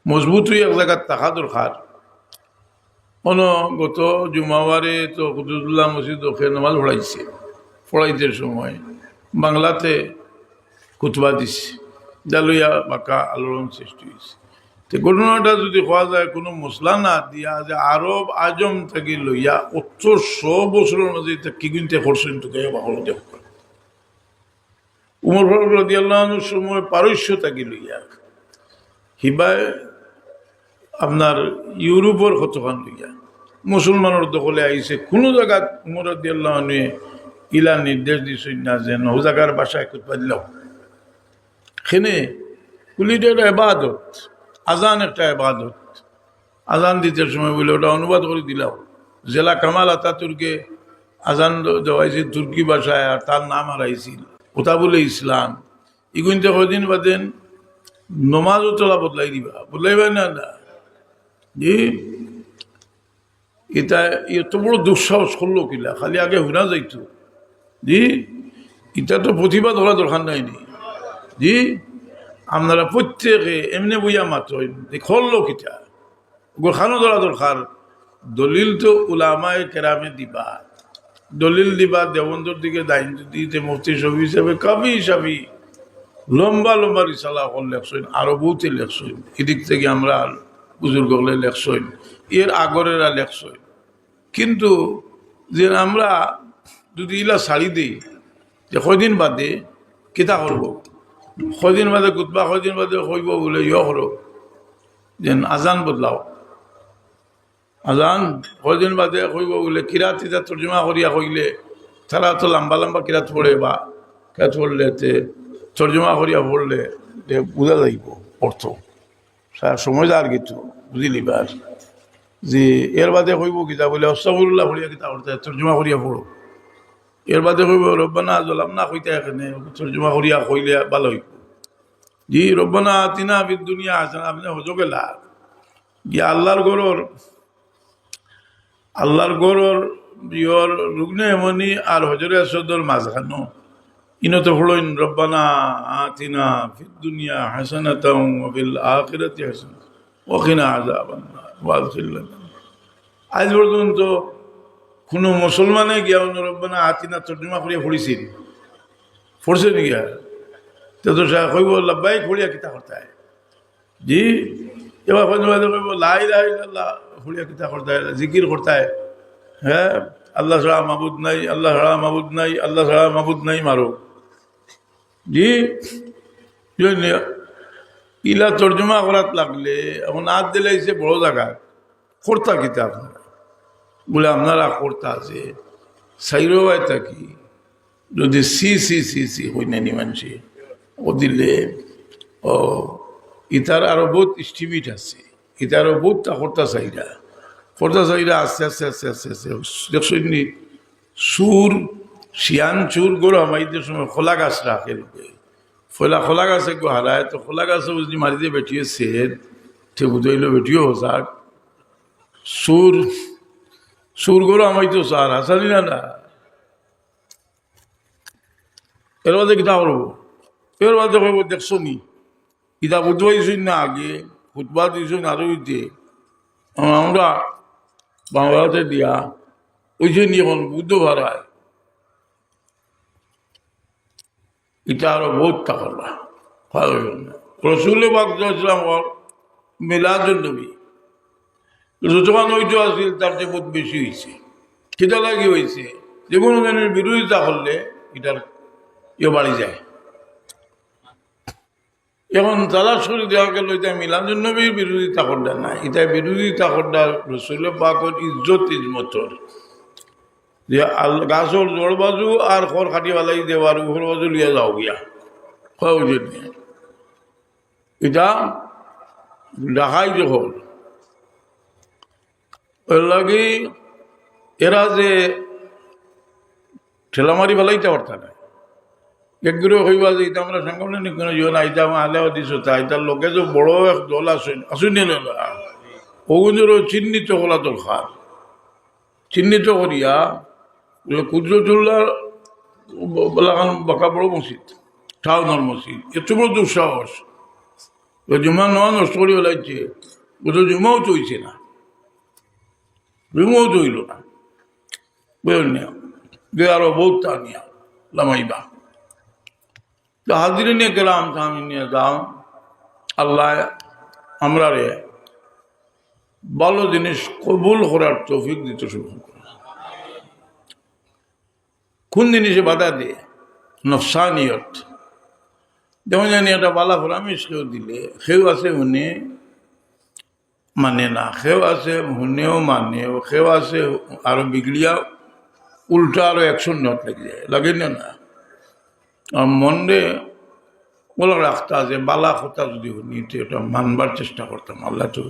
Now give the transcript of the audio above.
মজবুত হয়ে এক জায়গায় থাকা দরকার। গত জুমাবারে তো কুতুবুল্লাহ মসজিদ ওকে নামাজ পড়াইতে সময় বাংলাতে কুতবা দিছে, যা লইয়া বাঁকা আলোড়ন সৃষ্টি হয়েছে। তো ঘটনাটা যদি কোয়া যায় কোনো মশলা না দিয়া যে আরব আজম থেকে লইয়া 100 বছরের মাঝে কি গুনতে করছেন তোকে বাহল দেখ। উমর ফারুক রাদিয়াল্লাহু আনহুর সময় পারস্য থেকে লইয়া হিবায় আপনার ইউরোপের কতখান লইয়া মুসলমানের দখলে আইছে। কোনো জায়গা উমর রাদিয়াল্লাহু আনহু ইলা নির্দেশ দিছেন না যে নৌ জায়গার বাসায় কুতবা দিলাম। সেনে কুলিটা একটা এবাদত, আজান একটা এবাদত। আজান দিতে সময় বলে ওটা অনুবাদ করে দিলাম। জেলা কামাল আতাতুর্কে আজান দেওয়াইছে তুর্কি ভাষায়, আর তার নাম হারাইছিল ওটা বলে ইসলাম। ইগুনতে কদিন বাদেন নমাজও তোলা বদলাই দিবা, বদলাইবা না না জি। এটা এত বড় দুঃসাহস করলো কিলা, খালি আগে হুনা যাইতো জি। এটা তো প্রতিবাদ হওয়া দরকার নাইনি জি। আপনারা প্রত্যেকে এমনি বইয়া মাত্র করলো কিটা গোখানো ধরা দরকার। দলিল তো উলামায়ে কেরামে দিবা, দলিল দিবা। দেবন্দর দিকে দায়িত্ব দিতে মুফতি শফি হিসাবে কাবি হিসাবে লম্বা লম্বা রিসালা হল লেখছেন, আরো বহুতে লেখছেন। এদিক থেকে আমরা বুজুর্গ হলে লেখছেন, এর আগরেরা লেখছেন। কিন্তু যে আমরা যদি ইলা ছাড়ি দিই যে কয়দিন বাদে কিতা করব, কয়দিন বাদে কুতবা, কয়দিন বাদে কইব বলে করো যেন আজান বদলাও, আজান কয়দিন বাদে কইব বলে কিরাত ইতা তর্জমা করিয়া কইলে তারা তো লম্বা লম্বা কিরাত পড়ে বা কিরাত পড়লে তর্জমা করিয়া পড়লে বুঝা যাইব অর্থ সারা সময় যার কিছু বুঝিলিবার যে এর বাদে কইব কিতা বলে আস্তাগফিরুল্লাহ করিয়া কিতা করতে তর্জমা করিয়া পড়ো। এর বাদে কইব রব্বানা জলাম না কইতে এখানে তর্জমা করিয়া কইলে ভালো হইব জি। রব্বানা আতিনা ফিদ দুনিয়া হাসানা, আপনি হজো গেলা গিয়া আল্লাহর গরর বিয়র রুগ্নে এমনি আর হজরে আসদর মাঝখানো ইনত হলইন রব্বানা আতিনা ফিদ দুনিয়া হাসানাতাও ওয়া ফিল আখিরাতি হাসানাতাও ওয়া কিনা আযাবান্নার ওয়া আদখিলনা। আজ পর্যন্ত কোনো মুসলমানে গিয়া রব্বানা আতিনা তর্জমা করিয়া পড়িছিল, পড়ছে নি গিয়া তো কইব লাব্বাইক পড়িয়া কিতা করতায় জি। এবার কইব লা ইলাহা ইল্লাল্লাহ পড়িয়া কিতা করতায়, জিকির করতায়। হ্যাঁ, আল্লাহ ছাড়া মাবুদ নাই, আল্লাহ ছাড়া মাবুদ নাই, আল্লাহ ছাড়া মাবুদ নাই মারো জি। ইলা তর্জমা করাত লাগলে এখন হাত দিলাইছে বড় জায়গা কর্তা কিতা আপনারা বলে আপনারা কর্তা আছে সাইরোবাই থাকি যদি সি সি সি সি হই নানি মানছি ও দিলে ও ইতার আরো বহুত স্টিমিট আছে, ইতারও বহুত কর্তা চাইরা আস্তে আস্তে আস্তে আস্তে আস্তে দেখছি সুর শিয়ান চুর গরু আমাদের সময় খোলা গাছ রাখে লোকে খোলা গাছে গো হারায় তো খোলা গাছে বুঝলি মারি দিয়ে বেটিয়েছে ঠিক বুঝাইল বেটিও হোসাক সুর গরু আমাই তো সার হাসানি না। এর বাদে কিতা করবো, এর বাদে কইব দেখছো নি কিতা বুঝবাইছই না আগে ফুটবা দিয়েছ আরো দিতে আমরা বাংলাতে দিয়া ওই যে নিয়ে এখন বুদ্ধ ভাড়ায় এটা আরো বহুত টাকা রসুল বাকলাম মিলাদুন নবী যতক্ষণ ওইটা আসছিল তার চেয়ে বহুত বেশি হয়েছে। সেটা লাগে হয়েছে যে কোনো ধরনের বিরোধিতা করলে এটার বাড়ি যায়। এখন তালাশ করে দেওয়া গেল এটা মিলাদুন নবীর বিরোধিতা করডা না, এটা বিরোধিতা করডা রসুল পাকর ইজ্জত ইজমতর যে গাছর জোড় বাজু আর খড় খাটিওয়ালাই দেওয়ার উপর বাজু লিয়া যাও গিয়া এটা দেখাই যখন ওর লাগে এরা যে ঠেলামারি ফেলাইতে পারতা না একগুলো হইবা যে এটা আমরা সাংগঠনিক নিকুন জীবন আইতা আলেও দিছ তাই তার লোকে যে বড় এক দল আসুন ওগুলোরও চিহ্নিত করা দরকার। চিহ্নিত করিয়া কুদরতুল্লাহ বাঁকা বড় মসজিদ টাউনার মসজিদ এত বড় দুঃসাহস তো জুমা নেওয়া নষ্ট করে লাগছে ও তো জুমাও চইছে না, জুমাও চইল না, বুঝলেন যে আরো বহুত তা নিয়া লামাইবা। তো হাজিরে নিয়ে গেলাম, আমি নিয়ে যাও, আল্লাহ আমরা রে ভালো জিনিস কবুল করার তৌফিক দিতে শুরু করে। কোন জিনিসে বাধা দিয়ে? নফসানিয়ত। যেমন জানি একটা বালা ফরামিশ কেউ দিলে, কেউ আছে হুনে মানে না, কেউ আছে হুনেও মানে, কেউ আছে আরো বিগড়িয়া উল্টা আরো 100 লেগে যায়, লাগে না? আর মনে বলা রাখতা যে বালা কথা যদি শুনি এটা মানবার চেষ্টা করতাম, আল্লাহ তো